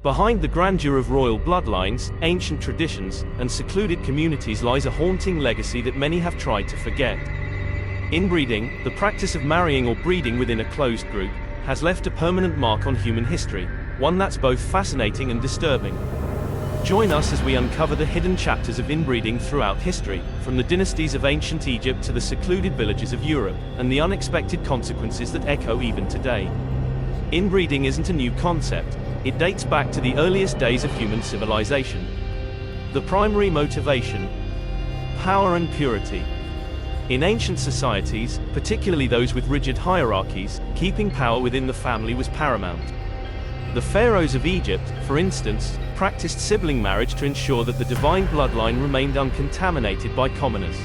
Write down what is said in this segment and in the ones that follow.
Behind the grandeur of royal bloodlines, ancient traditions, and secluded communities lies a haunting legacy that many have tried to forget. Inbreeding, the practice of marrying or breeding within a closed group, has left a permanent mark on human history, one that's both fascinating and disturbing. Join us as we uncover the hidden chapters of inbreeding throughout history, from the dynasties of ancient Egypt to the secluded villages of Europe, and the unexpected consequences that echo even today. Inbreeding isn't a new concept. It dates back to the earliest days of human civilization. The primary motivation: power and purity. In ancient societies, particularly those with rigid hierarchies, keeping power within the family was paramount. The pharaohs of Egypt, for instance, practiced sibling marriage to ensure that the divine bloodline remained uncontaminated by commoners.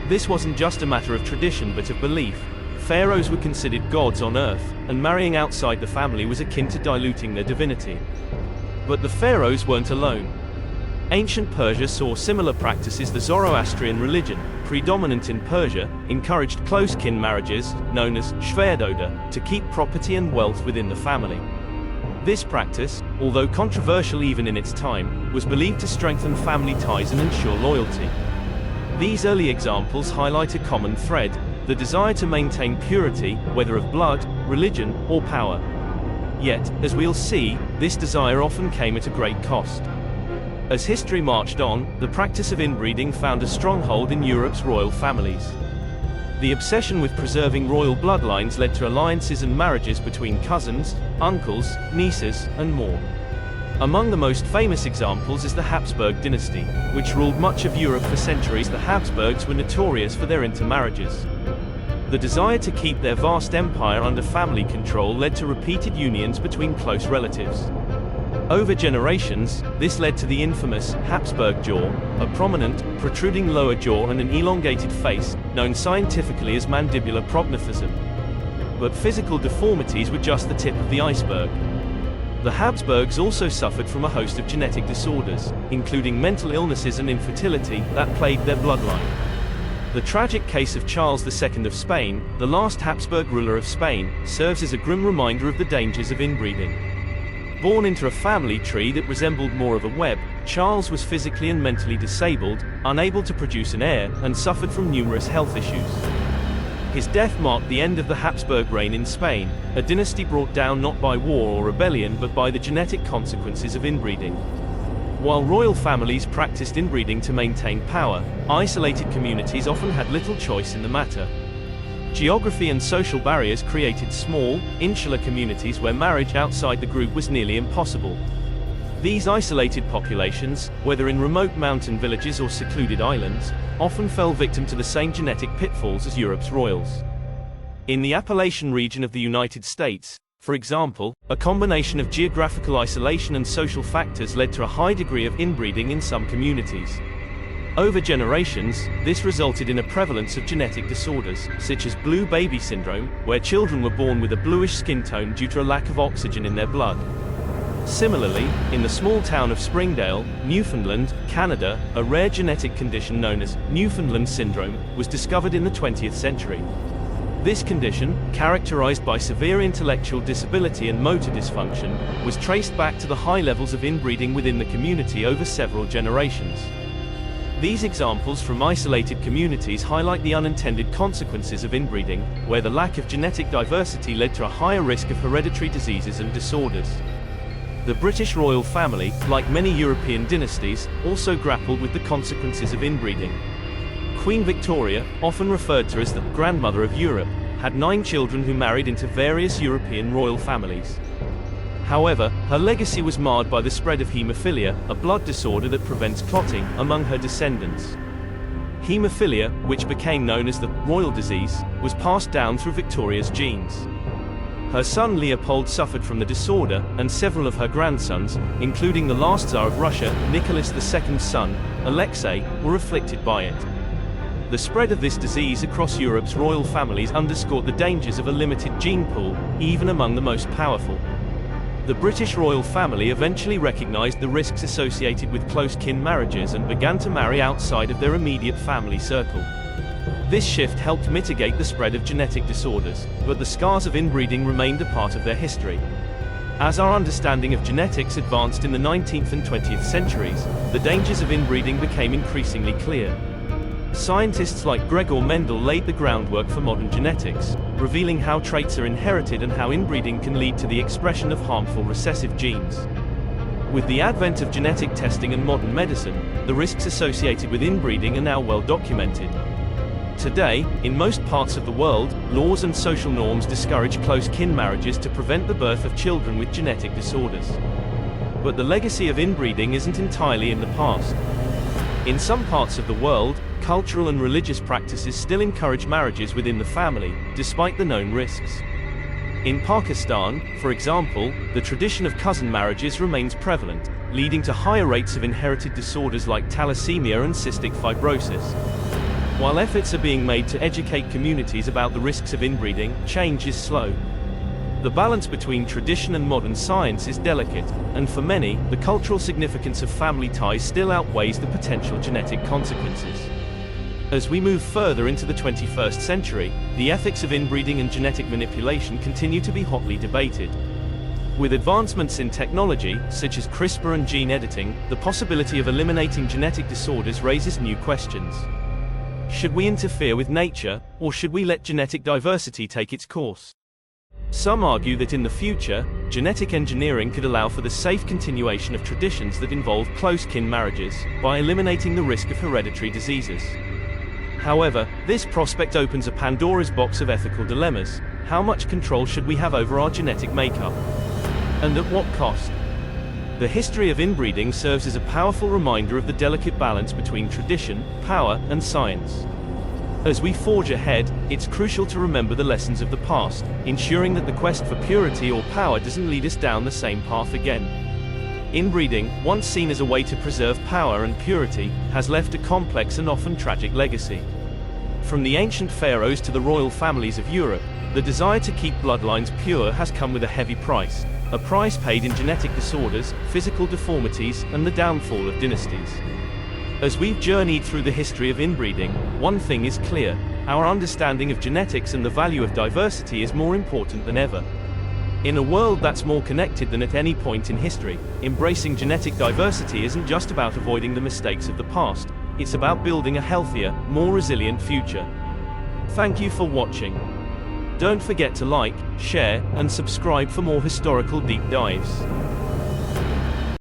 This wasn't just a matter of tradition but of belief. Pharaohs were considered gods on earth, and marrying outside the family was akin to diluting their divinity. But the pharaohs weren't alone. Ancient Persia saw similar practices. The Zoroastrian religion, predominant in Persia, encouraged close kin marriages, known as shverdoda, to keep property and wealth within the family. This practice, although controversial even in its time, was believed to strengthen family ties and ensure loyalty. These early examples highlight a common thread: the desire to maintain purity, whether of blood, religion, or power. Yet, as we'll see, this desire often came at a great cost. As history marched on, the practice of inbreeding found a stronghold in Europe's royal families. The obsession with preserving royal bloodlines led to alliances and marriages between cousins, uncles, nieces, and more. Among the most famous examples is the Habsburg dynasty, which ruled much of Europe for centuries. The Habsburgs were notorious for their intermarriages. The desire to keep their vast empire under family control led to repeated unions between close relatives. Over generations, this led to the infamous Habsburg jaw, a prominent, protruding lower jaw and an elongated face, known scientifically as mandibular prognathism. But physical deformities were just the tip of the iceberg. The Habsburgs also suffered from a host of genetic disorders, including mental illnesses and infertility, that plagued their bloodline. The tragic case of Charles II of Spain, the last Habsburg ruler of Spain, serves as a grim reminder of the dangers of inbreeding. Born into a family tree that resembled more of a web, Charles was physically and mentally disabled, unable to produce an heir, and suffered from numerous health issues. His death marked the end of the Habsburg reign in Spain, a dynasty brought down not by war or rebellion but by the genetic consequences of inbreeding. While royal families practiced inbreeding to maintain power, isolated communities often had little choice in the matter. Geography and social barriers created small, insular communities where marriage outside the group was nearly impossible. These isolated populations, whether in remote mountain villages or secluded islands, often fell victim to the same genetic pitfalls as Europe's royals. In the Appalachian region of the United States, for example, a combination of geographical isolation and social factors led to a high degree of inbreeding in some communities. Over generations, this resulted in a prevalence of genetic disorders, such as blue baby syndrome, where children were born with a bluish skin tone due to a lack of oxygen in their blood. Similarly, in the small town of Springdale, Newfoundland, Canada, a rare genetic condition known as Newfoundland syndrome was discovered in the 20th century. This condition, characterized by severe intellectual disability and motor dysfunction, was traced back to the high levels of inbreeding within the community over several generations. These examples from isolated communities highlight the unintended consequences of inbreeding, where the lack of genetic diversity led to a higher risk of hereditary diseases and disorders. The British royal family, like many European dynasties, also grappled with the consequences of inbreeding. Queen Victoria, often referred to as the grandmother of Europe, had 9 children who married into various European royal families. However, her legacy was marred by the spread of haemophilia, a blood disorder that prevents clotting, among her descendants. Haemophilia, which became known as the royal disease, was passed down through Victoria's genes. Her son Leopold suffered from the disorder, and several of her grandsons, including the last Tsar of Russia, Nicholas II's son, Alexei, were afflicted by it. The spread of this disease across Europe's royal families underscored the dangers of a limited gene pool, even among the most powerful. The British royal family eventually recognized the risks associated with close kin marriages and began to marry outside of their immediate family circle. This shift helped mitigate the spread of genetic disorders, but the scars of inbreeding remained a part of their history. As our understanding of genetics advanced in the 19th and 20th centuries, the dangers of inbreeding became increasingly clear. Scientists like Gregor Mendel laid the groundwork for modern genetics, revealing how traits are inherited and how inbreeding can lead to the expression of harmful recessive genes. With the advent of genetic testing and modern medicine, the risks associated with inbreeding are now well documented. Today, in most parts of the world, laws and social norms discourage close kin marriages to prevent the birth of children with genetic disorders. But the legacy of inbreeding isn't entirely in the past. In some parts of the world, cultural and religious practices still encourage marriages within the family, despite the known risks. In Pakistan, for example, the tradition of cousin marriages remains prevalent, leading to higher rates of inherited disorders like thalassemia and cystic fibrosis. While efforts are being made to educate communities about the risks of inbreeding, change is slow. The balance between tradition and modern science is delicate, and for many, the cultural significance of family ties still outweighs the potential genetic consequences. As we move further into the 21st century, the ethics of inbreeding and genetic manipulation continue to be hotly debated. With advancements in technology, such as CRISPR and gene editing, the possibility of eliminating genetic disorders raises new questions. Should we interfere with nature, or should we let genetic diversity take its course? Some argue that in the future, genetic engineering could allow for the safe continuation of traditions that involve close kin marriages, by eliminating the risk of hereditary diseases. However, this prospect opens a Pandora's box of ethical dilemmas. How much control should we have over our genetic makeup? And at what cost? The history of inbreeding serves as a powerful reminder of the delicate balance between tradition, power, and science. As we forge ahead, it's crucial to remember the lessons of the past, ensuring that the quest for purity or power doesn't lead us down the same path again. Inbreeding, once seen as a way to preserve power and purity, has left a complex and often tragic legacy. From the ancient pharaohs to the royal families of Europe, the desire to keep bloodlines pure has come with a heavy price, a price paid in genetic disorders, physical deformities, and the downfall of dynasties. As we've journeyed through the history of inbreeding, one thing is clear: our understanding of genetics and the value of diversity is more important than ever. In a world that's more connected than at any point in history, embracing genetic diversity isn't just about avoiding the mistakes of the past, it's about building a healthier, more resilient future. Thank you for watching. Don't forget to like, share, and subscribe for more historical deep dives.